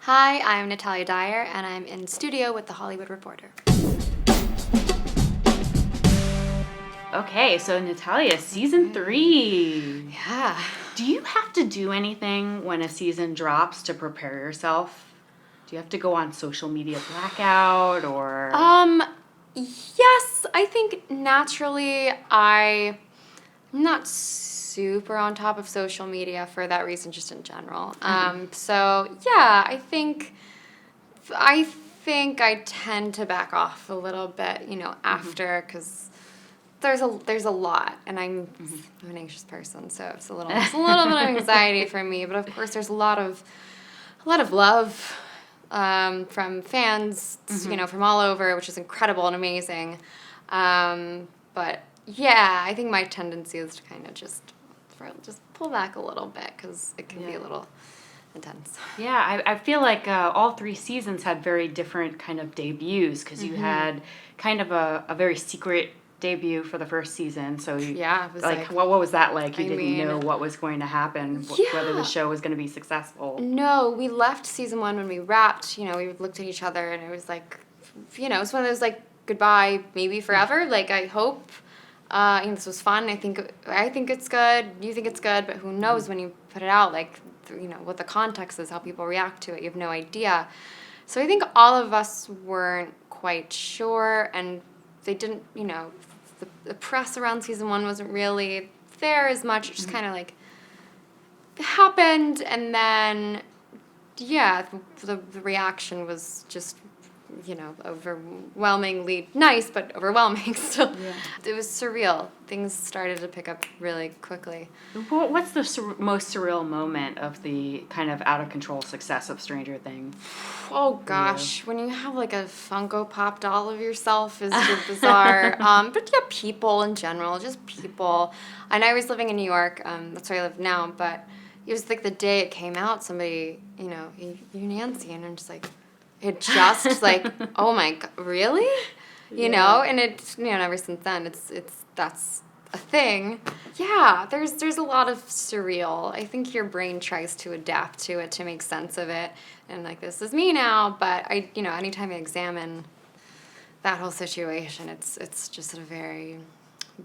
Hi, I'm Natalia Dyer, and I'm in studio with The Hollywood Reporter. Okay, so Natalia, season 3. Yeah. Do you have to do anything when a season drops to prepare yourself? Do you have to go on social media blackout or? Yes, I think naturally I'm not super on top of social media for that reason, just in general. So yeah, I think I tend to back off a little bit, after, because there's a lot, and I'm an anxious person, so it's a little bit of anxiety for me. But of course, there's a lot of love from fans, from all over, which is incredible and amazing. But yeah, I think my tendency is to kind of just pull back a little bit because it can be a little intense. Yeah, I feel like all 3 seasons had very different kind of debuts because you had kind of a very secret debut for the first season. So Yeah, it was like what was that like? You I didn't mean, know what was going to happen, whether the yeah. show was going to be successful. No, we left season 1 when we wrapped. We looked at each other and it was like, it's one of those like goodbye, maybe forever. Like I hope, this was fun. I think it's good. You think it's good, but who knows when you put it out? Like, what the context is, how people react to it. You have no idea. So I think all of us weren't quite sure, and they didn't. The press around season 1 wasn't really there as much. It just kind of like happened, and then yeah, the reaction was just overwhelmingly nice, but overwhelming still. Yeah. It was surreal. Things started to pick up really quickly. What's the most surreal moment of the kind of out of control success of Stranger Things? Oh gosh, when you have like a Funko Pop doll of yourself is just bizarre. But yeah, people in general, just people. And I was living in New York. That's where I live now. But it was like the day it came out, somebody, you Nancy, and I'm just like, it just like, oh my God, really? And it's, ever since then, that's a thing. Yeah, there's a lot of surreal. I think your brain tries to adapt to it to make sense of it. And like, this is me now, but anytime I examine that whole situation, it's just a very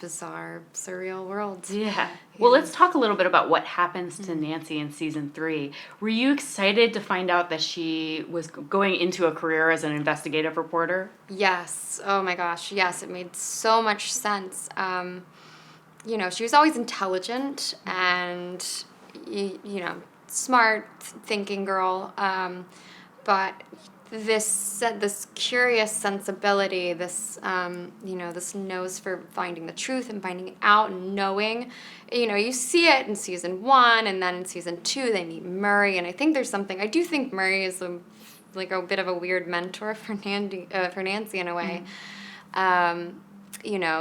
bizarre, surreal world. Yeah. Well, let's talk a little bit about what happens to Nancy in season 3. Were you excited to find out that she was going into a career as an investigative reporter? Yes. Oh my gosh. Yes, it made so much sense. She was always intelligent and, smart, thinking girl. But this curious sensibility, this nose for finding the truth and finding it out and knowing, you see it in season 1, and then in season 2 they meet Murray, and I do think Murray is a bit of a weird mentor for Nancy in a way.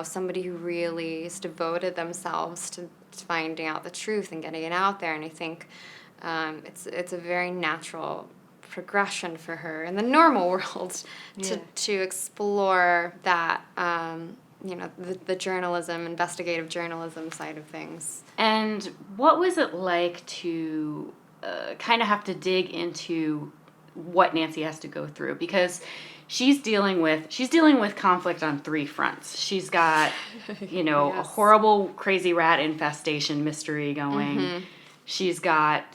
Somebody who really has devoted themselves to finding out the truth and getting it out there, and I think it's a very natural progression for her in the normal world to explore that, the journalism, investigative journalism side of things. And what was it like to kind of have to dig into what Nancy has to go through? Because she's dealing with conflict on 3 fronts. She's got, a horrible crazy rat infestation mystery going. She's got,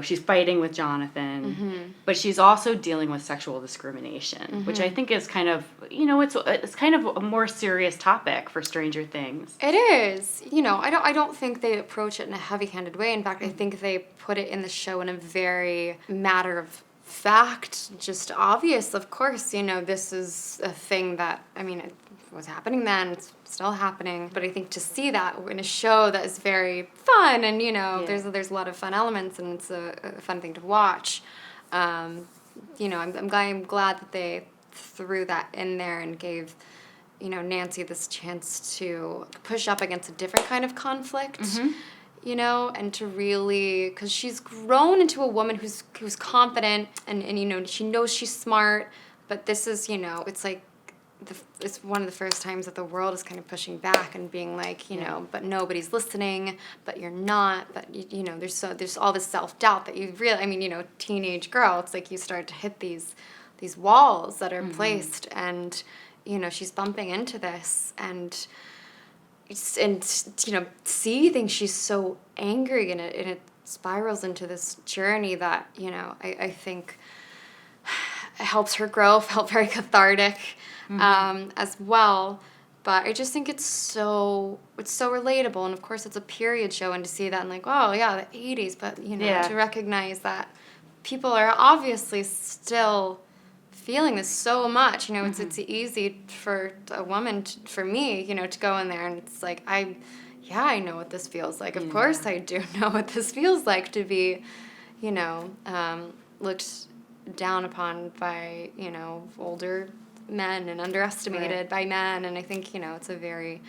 she's fighting with Jonathan, but she's also dealing with sexual discrimination, which I think is kind of, it's kind of a more serious topic for Stranger Things. It is. I don't think they approach it in a heavy-handed way. In fact, I think they put it in the show in a very matter of fact, just obvious. Of course, this is a thing that, it was happening then, it's still happening. But I think to see that in a show that is very fun and, there's a lot of fun elements and it's a fun thing to watch. I'm glad that they threw that in there and gave, Nancy this chance to push up against a different kind of conflict. And to really, because she's grown into a woman who's confident and she knows she's smart, but this is, it's like it's one of the first times that the world is kind of pushing back and being like, you know, but nobody's listening, but you're not, but you know, there's all this self-doubt that you really, I mean, you know, teenage girl, it's like you start to hit these walls that are placed, and you know, she's bumping into this, and you know, see things, she's so angry, and it spirals into this journey that, you know, I think helps her grow, felt very cathartic as well. But I just think it's so relatable, and of course it's a period show, and to see that and like, oh yeah, the 80s, but you know, to recognize that people are obviously still feeling this so much, you know, it's easy for a woman, for me, you know, to go in there and it's like, I know what this feels like. Of course I do know what this feels like to be, you know, looked down upon by, you know, older men and underestimated by men, and I think, you know, it's a very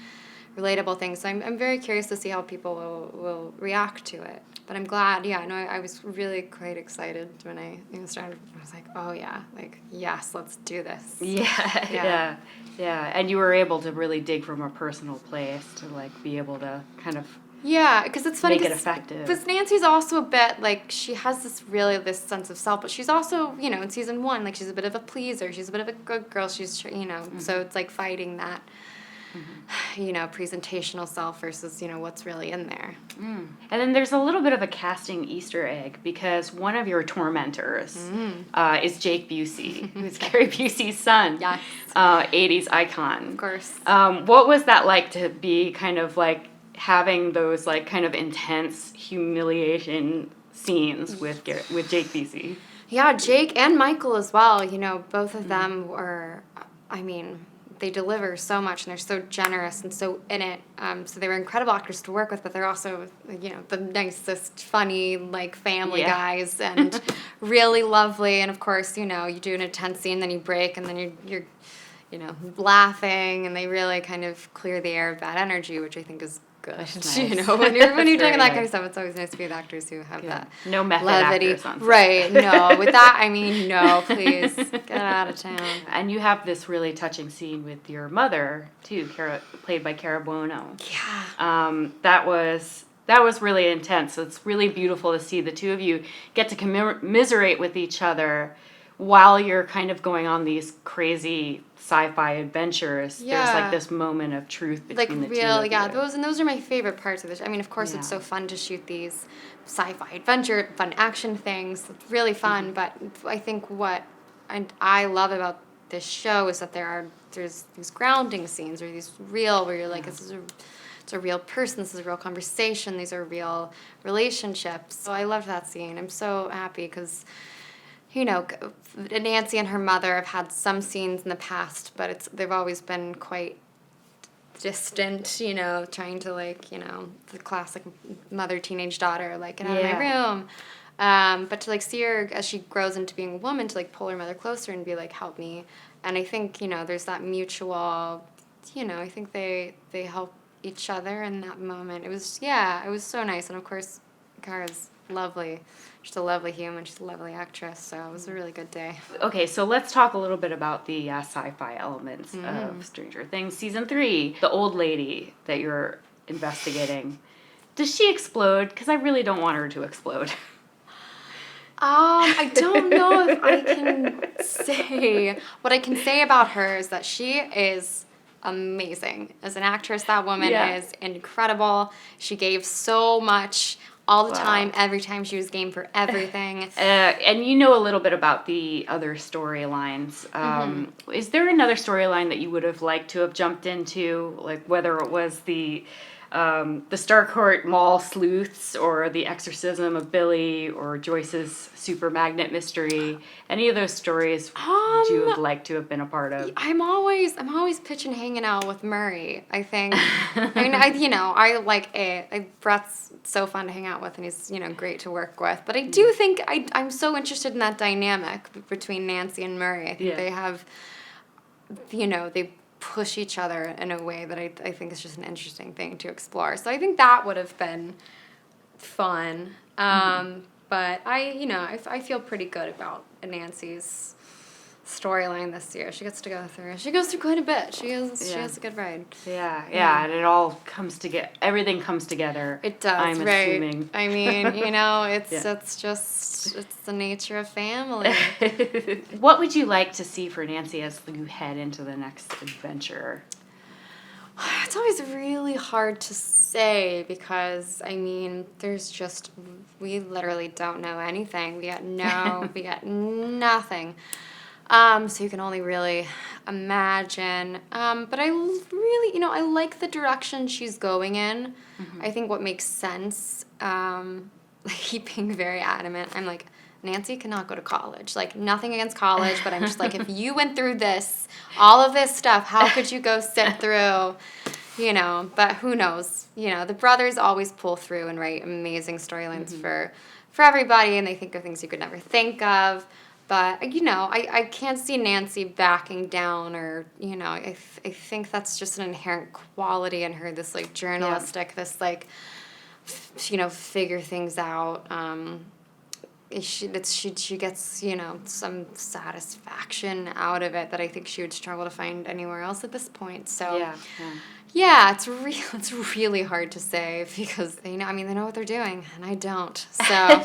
relatable thing. So I'm very curious to see how people will react to it. But I'm glad, I was really quite excited when I started. I was like, oh yeah, like, yes, let's do this. Yeah. And you were able to really dig from a personal place to like be able to kind of because it's funny, make it effective. Because Nancy's also a bit like, she has this sense of self, but she's also, you know, in season 1, like, she's a bit of a pleaser, she's a bit of a good girl, she's, you know, so it's like fighting that, you know, presentational self versus, you know, what's really in there. And then there's a little bit of a casting Easter egg, because one of your tormentors is Jake Busey, who's Gary Busey's son. Yes. 80s icon. Of course. What was that like to be kind of like having those like kind of intense humiliation scenes with Jake Busey? Yeah, Jake and Michael as well. You know, both of them were, I mean, they deliver so much, and they're so generous and so in it. So they were incredible actors to work with, but they're also, you know, the nicest, funny, like, family guys, and really lovely. And of course, you know, you do an intense scene, then you break, and then you're you know, laughing, and they really kind of clear the air of bad energy, which I think is good. Nice. You know, when you're doing that kind of stuff, it's always nice to be with actors who have that no method levity. Actors on set. Right? No, with that I mean, no, please get out of town. And you have this really touching scene with your mother too, played by Cara Buono. Yeah. That was really intense. So it's really beautiful to see the two of you get to commiserate with each other while you're kind of going on these crazy sci-fi adventures. There's like this moment of truth between the two of you. Those are my favorite parts of this. I mean, of course, it's so fun to shoot these sci-fi adventure, fun action things. It's really fun, but I think what I love about this show is that there's these grounding scenes, or these real, where you're like, it's a real person, this is a real conversation, these are real relationships. So I loved that scene. I'm so happy because, you know, Nancy and her mother have had some scenes in the past, but they've always been quite distant, you know, trying to, like, you know, the classic mother, teenage daughter, like, get out of my room. But to, like, see her as she grows into being a woman, to, like, pull her mother closer and be like, help me. And I think, you know, there's that mutual, you know, I think they help each other in that moment. It was so nice. And of course, Cara's lovely. She's a lovely human. She's a lovely actress. So it was a really good day. Okay, so let's talk a little bit about the sci-fi elements of Stranger Things Season 3. The old lady that you're investigating. Does she explode? Because I really don't want her to explode. I don't know if I can say. What I can say about her is that she is amazing. As an actress, that woman is incredible. She gave so much all the time, every time. She was game for everything. And you know a little bit about the other storylines. Is there another storyline that you would have liked to have jumped into, like whether it was the Starcourt Mall sleuths, or the exorcism of Billy, or Joyce's super magnet mystery? Any of those stories would you have liked to have been a part of? I'm always pitching hanging out with Murray. I think. I mean, I like it. Brett's so fun to hang out with, and he's, you know, great to work with. But I do think I'm so interested in that dynamic between Nancy and Murray. I think they have, you know, they push each other in a way that I think is just an interesting thing to explore. So I think that would have been fun. But I feel pretty good about Nancy's storyline this year. She gets to go through. She goes through quite a bit. She has a good ride. Yeah, and it all comes together. Everything comes together. It does, I'm right? assuming. I mean, it's Yeah. it's the nature of family. What would you like to see for Nancy as you head into the next adventure? It's always really hard to say because I mean, we literally don't know anything. We got nothing. So you can only really imagine. But I really, I like the direction she's going in. Mm-hmm. I think what makes sense, like being very adamant. I'm like, Nancy cannot go to college. Like, nothing against college, but I'm just like, if you went through all of this stuff, how could you go sit through, but who knows? The brothers always pull through and write amazing storylines for everybody, and they think of things you could never think of. But, I can't see Nancy backing down or, I think that's just an inherent quality in her, this, like, journalistic, this, like, figure things out. She gets, some satisfaction out of it that I think she would struggle to find anywhere else at this point. So, yeah, it's really hard to say because they know what they're doing and I don't. So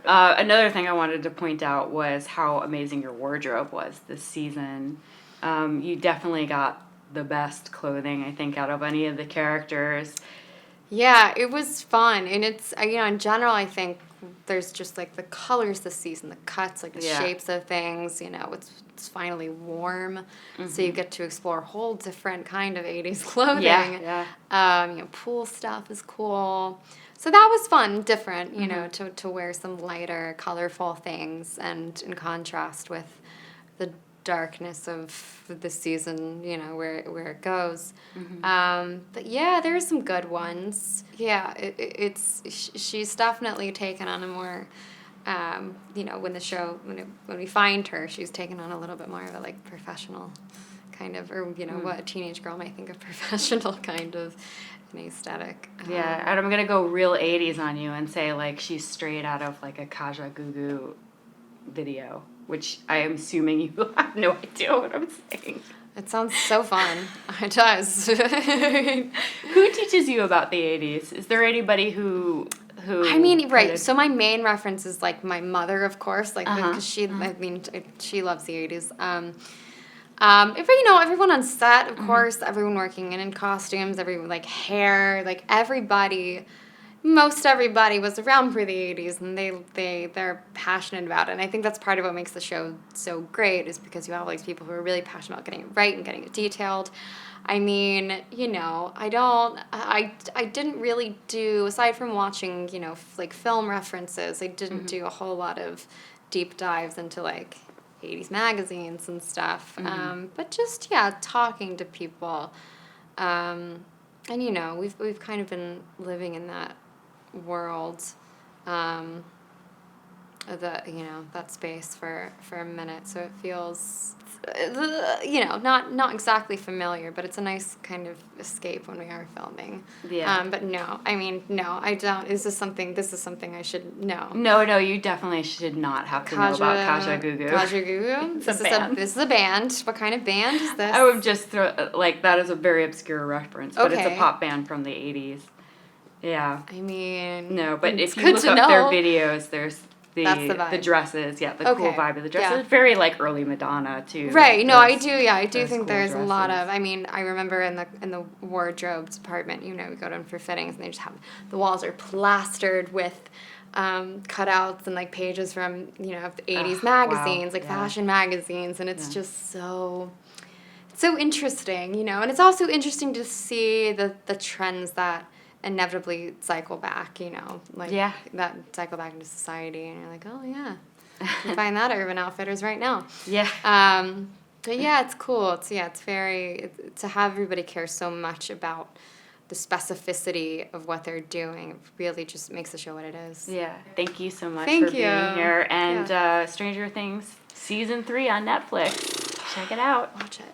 another thing I wanted to point out was how amazing your wardrobe was this season. You definitely got the best clothing, I think, out of any of the characters. Yeah, it was fun, and it's in general I think there's just like the colors this season, the cuts, like the shapes of things. It's finally warm, so you get to explore a whole different kind of 80s clothing. Yeah. Pool stuff is cool. So that was fun, different, to wear some lighter, colorful things, and in contrast with the darkness of the season, where it goes. But yeah, there are some good ones. Yeah, she's definitely taken on a more, when we find her, she's taken on a little bit more of a like professional kind of, or what a teenage girl might think of professional kind of an aesthetic. Yeah, and I'm gonna go real 80s on you and say like she's straight out of like a Kaja Gugu video, which I am assuming you have no idea what I'm saying. It sounds so fun. It does. Who teaches you about the 80s? Is there anybody who I mean, right. So my main reference is like my mother, of course, like because she loves the 80s. Everyone on set, of course, everyone working in costumes, everyone like hair, like most everybody was around for the 80s, and they're passionate about it. And I think that's part of what makes the show so great is because you have all these people who are really passionate about getting it right and getting it detailed. I mean, I didn't really do, aside from watching, like film references, I didn't do a whole lot of deep dives into like 80s magazines and stuff. But just, talking to people. And, we've kind of been living in that world, that space for a minute. So it feels, not exactly familiar, but it's a nice kind of escape when we are filming. Yeah. But no, I don't. Is this something I should know? No, you definitely should not have to know about Kaja Gugu. Kaja Gugu? This is a band. What kind of band is this? I would just throw, that is a very obscure reference, but it's a pop band from the 80s. Yeah. I mean... No, but if you look up their videos, there's the dresses, the cool vibe of the dresses. It's very like early Madonna too. Right. No, I do think cool there's dresses. a lot of. I mean, I remember in the wardrobe department, we go down for fittings, and they just have the walls are plastered with cutouts and like pages from 80s magazines, fashion magazines, and it's just so interesting, and it's also interesting to see the trends that inevitably cycle back, that cycle back into society, and you're like, oh yeah, you find that at Urban Outfitters right now. Yeah. But yeah, it's cool. It's very to have everybody care so much about the specificity of what they're doing. It really just makes the show what it is. Yeah. Thank you so much for being here. And Stranger Things Season 3 on Netflix. Check it out. Watch it.